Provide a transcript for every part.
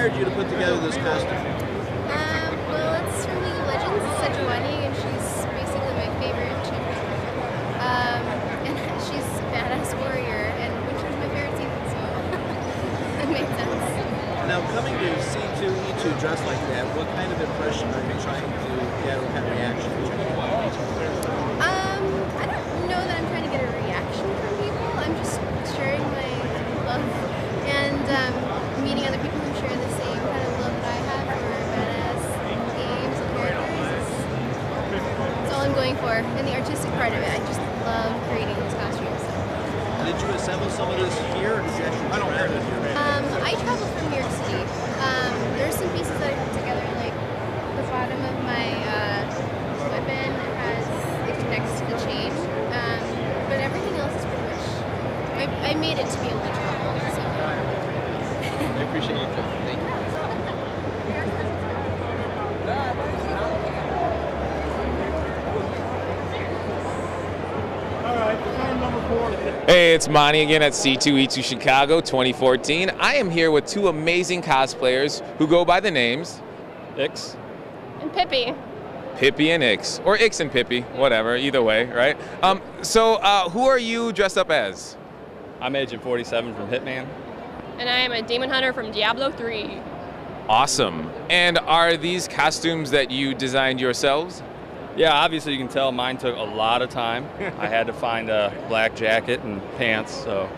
inspired you to put together this costume? Well, it's from League of Legends, Sejuani, and she's basically my favorite chick. And she's a badass warrior, and Winter's my favorite season, so it made sense. Now, coming to C2E2 dressed like that, what kind of impression are you trying to get, or kind of reaction? I don't know that I'm trying to get a reaction from people. I'm just sharing my love and meeting other people who share the same kind of love that I have for badass games and characters. That's all I'm going for. And the artistic part of it, I just love creating these costumes. So. Did you assemble some of this here, or did you actually travel it here? I traveled from New York City. There's some pieces that I put together, like the bottom of my weapon it connects to the chain, but everything else is pretty much, I made it to be able to travel, so. I appreciate you. Thank you. Hey, it's Monty again at C2E2 Chicago 2014. I am here with two amazing cosplayers who go by the names Ix and Pippi. Pippi and Ix, or Ix and Pippi, whatever, either way, right? So who are you dressed up as? I'm Agent 47 from Hitman. And I am a Demon Hunter from Diablo 3. Awesome. And are these costumes that you designed yourselves? Yeah, obviously you can tell mine took a lot of time. I had to find a black jacket and pants, so.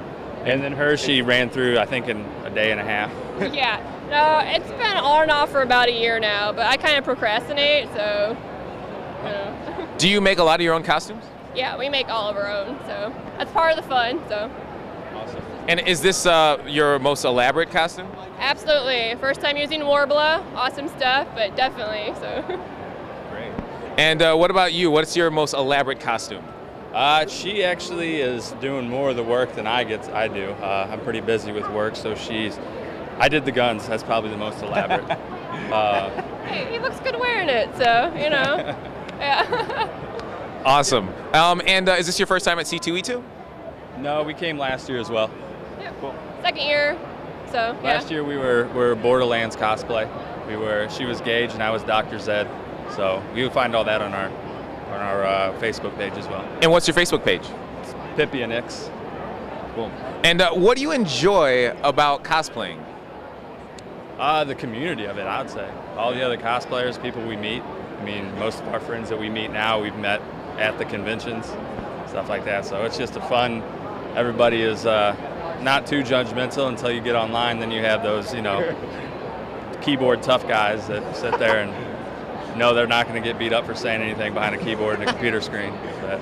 And then hers, she ran through, I think, in a day and a half. Yeah, no, it's been on and off for about a year now, but I kind of procrastinate, so, you know. Do you make a lot of your own costumes? Yeah, we make all of our own, so that's part of the fun, so. Awesome. And is this your most elaborate costume? Absolutely. First time using Warbler, awesome stuff, but definitely, so. Great. And what about you? What's your most elaborate costume? She actually is doing more of the work than I do. I'm pretty busy with work, so I did the guns. That's probably the most elaborate. Hey, he looks good wearing it, so, you know. Yeah. Awesome. And is this your first time at C2E2? No, we came last year as well. Yeah. Cool. Second year, so yeah. Last year we were Borderlands cosplay. She was Gage and I was Dr. Zed. So you'll find all that on our Facebook page as well. And what's your Facebook page? It's Pippi and Ix. Cool. And what do you enjoy about cosplaying? The community of it, I would say. All the other cosplayers, people we meet. I mean, most of our friends that we meet now, we've met at the conventions, stuff like that. So it's just a fun. Everybody is not too judgmental until you get online. Then you have those, you know, keyboard tough guys that sit there and know they're not going to get beat up for saying anything behind a keyboard and a computer screen. But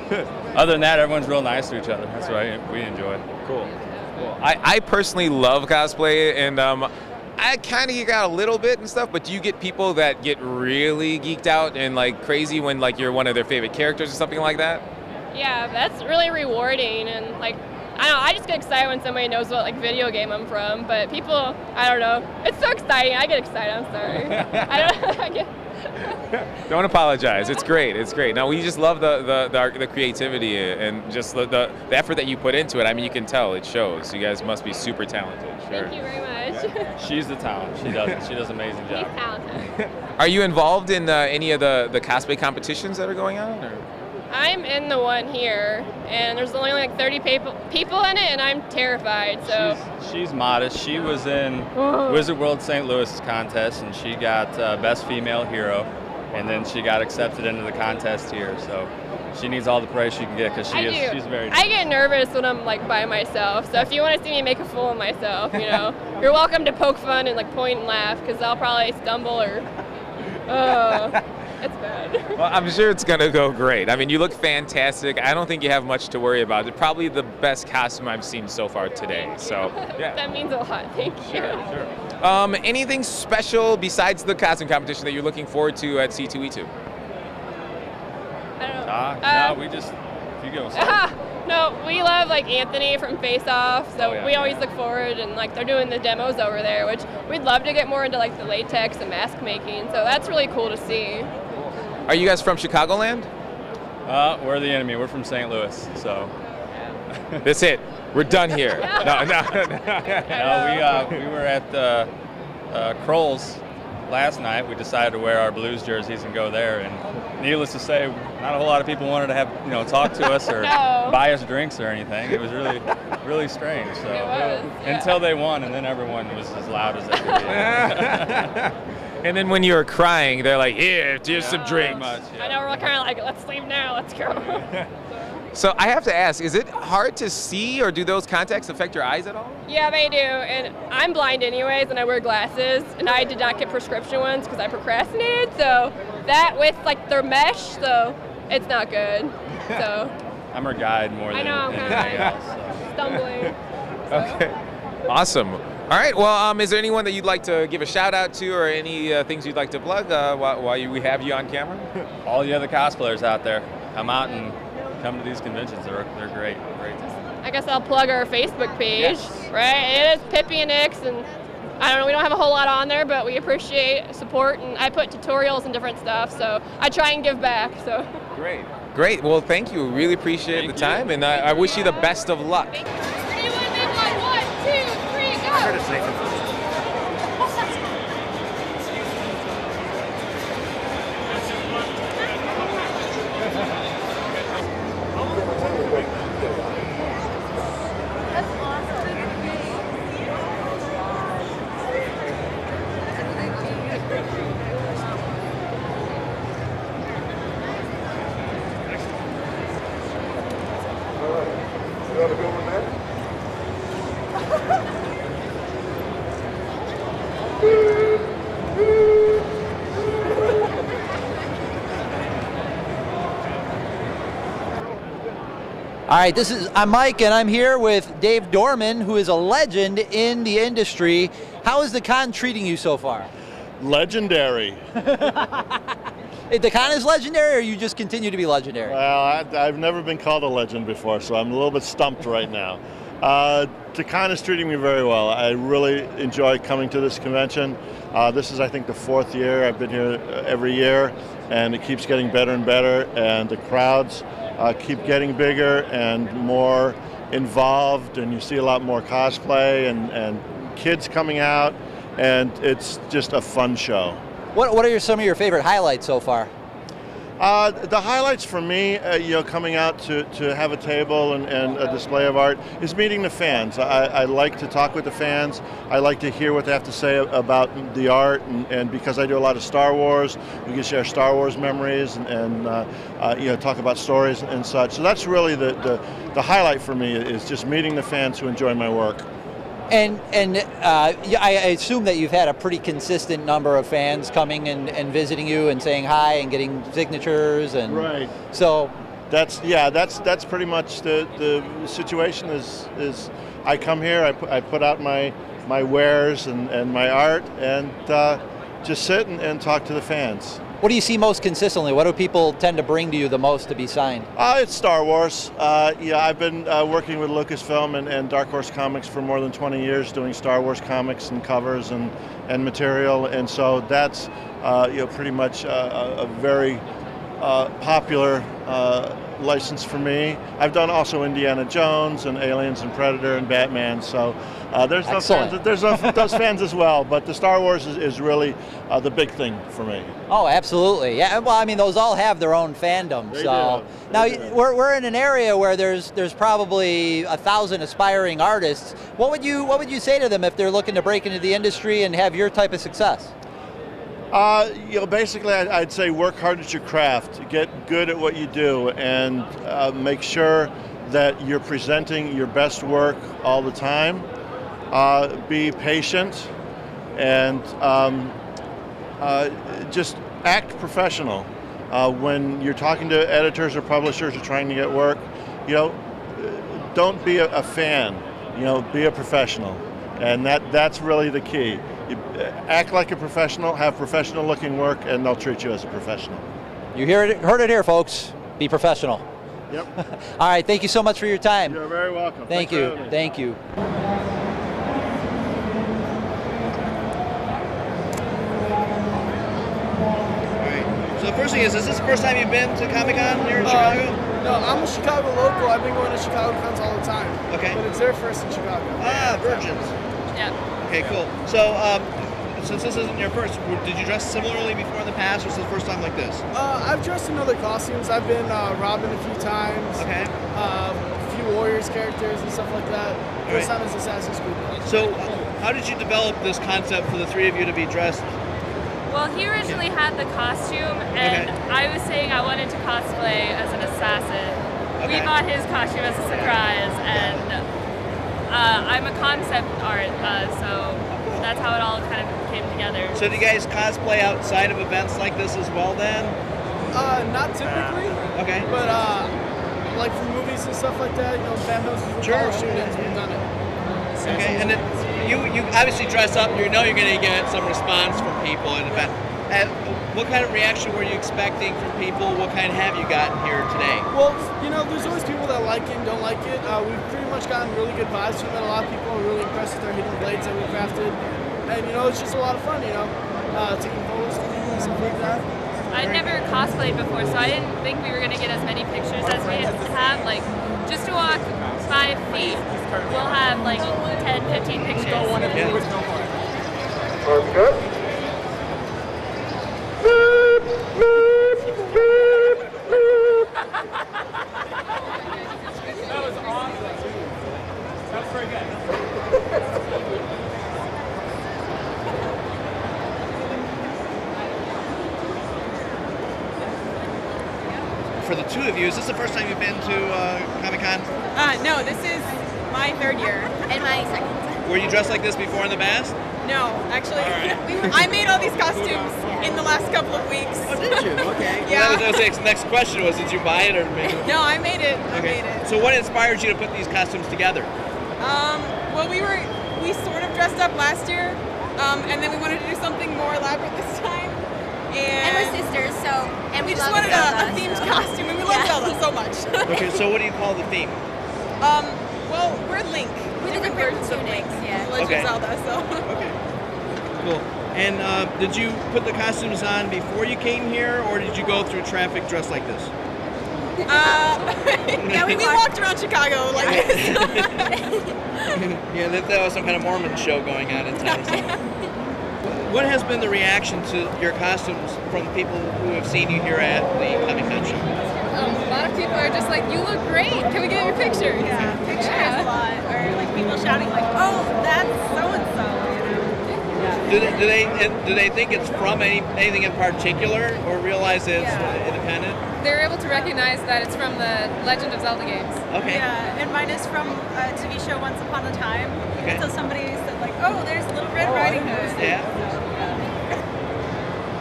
other than that, everyone's real nice to each other. That's what we enjoy. Cool. Cool. I personally love cosplay, and I kind of geek out a little bit and stuff, but do you get people that get really geeked out and like crazy when like you're one of their favorite characters or something like that? Yeah, that's really rewarding, and like, I don't know, I just get excited when somebody knows what like video game I'm from, but people, I don't know, it's so exciting. I get excited, I'm sorry. I get. Don't apologize. It's great. It's great. No, we just love the creativity and just the effort that you put into it. I mean, you can tell it shows. You guys must be super talented. Sure. Thank you very much. Yeah. She's the talent. She does an amazing job. He's talented. Are you involved in any of the cosplay competitions that are going on? Or? I'm in the one here, and there's only like 30 people in it, and I'm terrified. So she's modest. She was in Wizard World St. Louis contest, and she got Best Female Hero, and then she got accepted into the contest here. So she needs all the praise she can get because she's very. I get nervous when I'm like by myself. So if you want to see me make a fool of myself, you know, you're welcome to poke fun and like point and laugh because I'll probably stumble or. It's bad. Well, I'm sure it's going to go great. I mean, you look fantastic. I don't think you have much to worry about. It's probably the best costume I've seen so far today. So, yeah. That means a lot. Thank you. Sure. Anything special besides the costume competition that you're looking forward to at C2E2? I don't know. No, we just, you go. No, we love like Anthony from Face Off, so we always look forward, and like they're doing the demos over there, which we'd love to get more into like the latex and mask making. So that's really cool to see. Are you guys from Chicagoland? We're the enemy. We're from St. Louis, so. That's it. We're done here. No. No, we were at Kroll's last night. We decided to wear our Blues jerseys and go there, and needless to say, not a whole lot of people wanted to have talk to us or buy us drinks or anything. It was really strange. So until they won, and then everyone was as loud as they could be. And then when you were crying, they're like, here's some drinks. Much, I know, we're kind of like, let's leave now, let's go. So I have to ask, is it hard to see, or do those contacts affect your eyes at all? Yeah, they do, and I'm blind anyways, and I wear glasses, and I did not get prescription ones because I procrastinated, so that with like their mesh, so it's not good. So I'm her guide more than anything else. So. Stumbling. So. Okay, awesome. All right, well, is there anyone that you'd like to give a shout out to, or any things you'd like to plug while we have you on camera? All the other cosplayers out there, come out and come to these conventions. They're great. I guess I'll plug our Facebook page, right? It is Pippi and Ix, and I don't know, we don't have a whole lot on there, but we appreciate support, and I put tutorials and different stuff, so I try and give back. So Great. Well, thank you. Really appreciate the time, and I wish you the best of luck. 1, 2, 3, go! All right, I'm Mike, and I'm here with Dave Dorman, who is a legend in the industry. How is the con treating you so far? Legendary. The con is legendary, or you just continue to be legendary? Well, I've never been called a legend before, so I'm a little bit stumped right now. The con is treating me very well. I really enjoy coming to this convention. This is, I think, the 4th year. I've been here every year, and it keeps getting better and better, and the crowds keep getting bigger and more involved, and you see a lot more cosplay and kids coming out, and it's just a fun show. What are some of your favorite highlights so far? The highlights for me, coming out to have a table and a display of art, is meeting the fans. I like to talk with the fans. I like to hear what they have to say about the art, and because I do a lot of Star Wars, we can share Star Wars memories and talk about stories and such. So that's really the highlight for me, is just meeting the fans who enjoy my work. And I assume that you've had a pretty consistent number of fans coming and visiting you and saying hi and getting signatures, and right. So that's pretty much the situation. Is I come here, I put out my wares and my art, and just sit and talk to the fans. What do you see most consistently? What do people tend to bring to you the most to be signed? It's Star Wars. I've been working with Lucasfilm and Dark Horse Comics for more than 20 years, doing Star Wars comics and covers and material, and so that's pretty much a very popular license for me. I've done also Indiana Jones and Aliens and Predator and Batman, so there's those fans as well, but the Star Wars is really the big thing for me. Oh, absolutely. Yeah, well, I mean, those all have their own fandom. So now we're in an area where there's probably 1,000 aspiring artists. What would you say to them if they're looking to break into the industry and have your type of success? Basically, I'd say work hard at your craft, get good at what you do, and make sure that you're presenting your best work all the time. Be patient, and just act professional. When you're talking to editors or publishers or trying to get work, don't be a fan. Be a professional, and that's really the key. You act like a professional, have professional-looking work, and they'll treat you as a professional. You heard it here, folks. Be professional. Yep. All right. Thank you so much for your time. You're very welcome. Thank you. Thank you. So the first thing is this the first time you've been to Comic-Con here in Chicago? No, I'm a Chicago local. I've been going to Chicago cons all the time. Okay. But it's their first in Chicago. Ah, virgins. Yeah. Okay, cool. So since this isn't your first, did you dress similarly before in the past, or is this the first time like this? I've dressed in other costumes. I've been Robin a few times. Okay. A few Warriors characters and stuff like that. First time as Assassin's Creed. So, how did you develop this concept for the three of you to be dressed? Well, he originally had the costume, and I was saying I wanted to cosplay as an assassin. We bought his costume as a surprise, and I'm a concept art, so that's how it all kind of came together. So do you guys cosplay outside of events like this as well then? Not typically. Okay. But like for movies and stuff like that, you know, fan houses with college students, we've done it. Okay, and then you obviously dress up, you know you're going to get some response from people at an event. What kind of reaction were you expecting from people? What kind have you gotten here today? Well, you know, there's always people that like it and don't like it. We've pretty much gotten really good vibes from it. A lot of people are really impressed with our hidden blades that we crafted. And, you know, it's just a lot of fun, you know, taking photos of people and stuff like that. I'd never cosplayed before, so I didn't think we were going to get as many pictures as we have. Like, just to walk 5 feet, we'll have like 10, 15 pictures. That was awesome. That was very good. For the two of you, is this the first time you've been to Comic-Con? No, this is my 3rd year. And my 2nd. Were you dressed like this before in the past? No, actually, I made all these costumes in the last couple of weeks. Oh, did you? Okay. Yeah. Well, that was the next question was, did you buy it or make it? No, I made it. Okay. So what inspired you to put these costumes together? Well, we sort of dressed up last year, and then we wanted to do something more elaborate this time. And we're sisters, so we just wanted a themed costume, and we love Zelda so much. Okay, so what do you call the theme? Well, we're Link. With different versions of Link, yeah. Legend of Zelda, so. Okay. Cool. And did you put the costumes on before you came here, or did you go through traffic dressed like this? Yeah, we walked around Chicago like this. Yeah, that was some kind of Mormon show going on in town. So. What has been the reaction to your costumes from people who have seen you here at the Comic-Con show? A lot of people are just like, you look great. Can we get your picture? Yeah, pictures a lot. Or like people shouting like, oh, that's so-and-so. Do they think it's from anything in particular, or realize it's independent? They're able to recognize that it's from the Legend of Zelda games. Okay. Yeah, and mine is from a TV show Once Upon a Time. Okay. So somebody said like, oh, there's Little Red Riding Hood. Yeah.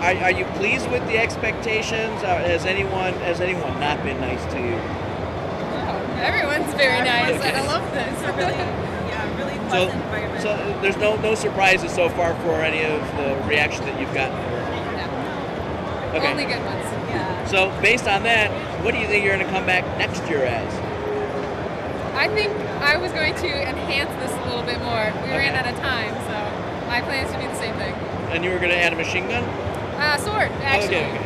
Are you pleased with the expectations? Has anyone not been nice to you? Everyone's very nice, and I love this. Really pleasant environment. So there's no surprises so far for any of the reaction that you've gotten? No. Okay. Only good ones. Yeah. So based on that, what do you think you're going to come back next year as? I think I was going to enhance this a little bit more. We ran out of time, so my plan is to do the same thing. And you were going to add a machine gun? Sword, actually. Okay.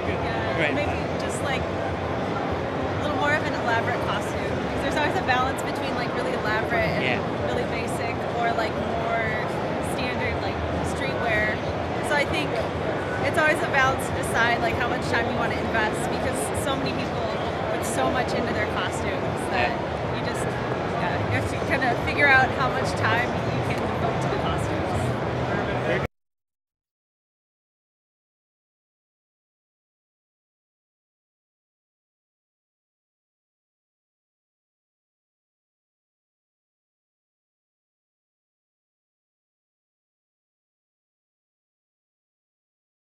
Yeah, Right. maybe just like a little more of an elaborate costume. Because there's always a balance between like really elaborate and really basic, or like more standard like streetwear. So I think it's always a balance to decide like how much time you want to invest, because so many people put so much into their costumes that you have to kind of figure out how much time